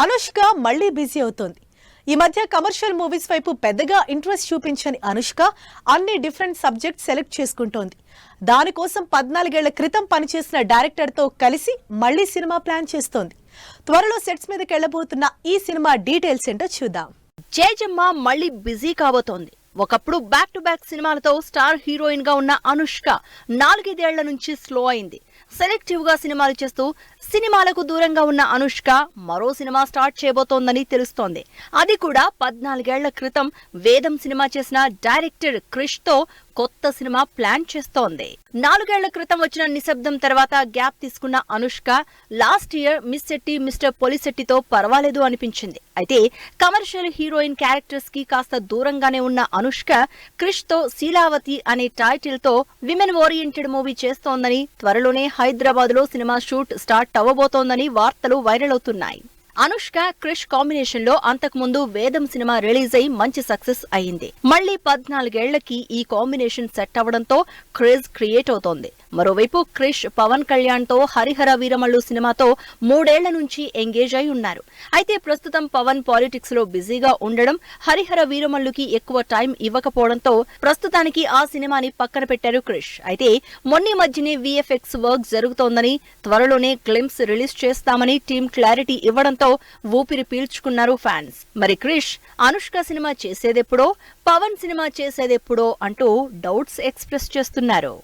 అనుష్క మళ్ళీ బిజీ అవుతోంది. ఈ మధ్య కమర్షియల్ మూవీస్ వైపు పెద్దగా ఇంట్రెస్ట్ చూపించని అనుష్క అన్ని డిఫరెంట్ సబ్జెక్ట్ సెలెక్ట్ చేసుకుంటోంది. దానికోసం 14 ఏళ్ల క్రితం పనిచేసిన డైరెక్టర్ తో కలిసి మళ్ళీ సినిమా ప్లాన్ చేస్తోంది. త్వరలో సెట్స్ మీదకి వెళ్లబోతున్న ఈ సినిమా డీటెయిల్స్ ఏంటో చూద్దాం. జయజమ్మ మళ్ళీ బిజీ కాబోతోంది. ఒకప్పుడు బ్యాక్ టు బ్యాక్ సినిమాలతో స్టార్ హీరోయిన్ గా ఉన్న అనుష్క 4 ఏళ్ల నుంచి స్లో అయింది. సెలెక్టివ్ గా సినిమాలు చేస్తూ సినిమాలకు దూరంగా ఉన్న అనుష్క మరో సినిమా స్టార్ట్ చేయబోతోందని తెలుస్తోంది. అది కూడా 14 ఏళ్ల క్రితం వేదం సినిమా చేసిన డైరెక్టర్ క్రిష్ తో కొత్త సినిమా ప్లాన్ చేస్తోంది. 4 ఏళ్ల క్రితం వచ్చిన నిశ్శబ్దం తర్వాత గ్యాప్ తీసుకున్న Anushka last year miss Shetty mister పొలిశెట్టితో పర్వాలేదు అనిపించింది. అయితే కమర్షియల్ హీరోయిన్ క్యారెక్టర్స్ కి కాస్త దూరంగానే ఉన్న అనుష్క క్రిష్ తో శీలావతి అనే టైటిల్ తో విమెన్ ఓరియంటెడ్ మూవీ చేస్తోందని, త్వరలోనే హైదరాబాద్ లో సినిమా షూట్ స్టార్ట్ అవ్వబోతోందని వార్తలు వైరల్ అవుతున్నాయి. అనుష్క క్రిష్ కాంబినేషన్ లో అంతకుముందు వేదం సినిమా రిలీజ్ అయి మంచి సక్సెస్ అయింది. మళ్లీ 14 ఏళ్లకి ఈ కాంబినేషన్ సెట్ అవడంతో క్రేజ్ క్రియేట్ అవుతోంది. మరోవైపు క్రిష్ పవన్ కళ్యాణ్ తో హరిహర వీరమల్లు సినిమాతో 3 ఏళ్ల నుంచి ఎంగేజ్ అయి ఉన్నారు. అయితే ప్రస్తుతం పవన్ పాలిటిక్స్ లో బిజీగా ఉండడం, హరిహర వీరమల్లుకి ఎక్కువ టైం ఇవ్వకపోవడంతో ప్రస్తుతానికి ఆ సినిమాని పక్కన పెట్టారు క్రిష్. అయితే మొన్న మధ్యనే విఎఫ్ఎక్స్ వర్క్ జరుగుతోందని, త్వరలోనే గ్లింప్స్ రిలీజ్ చేస్తామని టీం క్లారిటీ ఇవ్వడంతో ఊపిరి పీల్చుకున్నారు ఫ్యాన్స్. మరి క్రిష్ అనుష్క సినిమా చేసేదెప్పుడో, పవన్ సినిమా చేసేదెప్పుడో అంటూ డౌట్స్ ఎక్స్ప్రెస్ చేస్తున్నారు.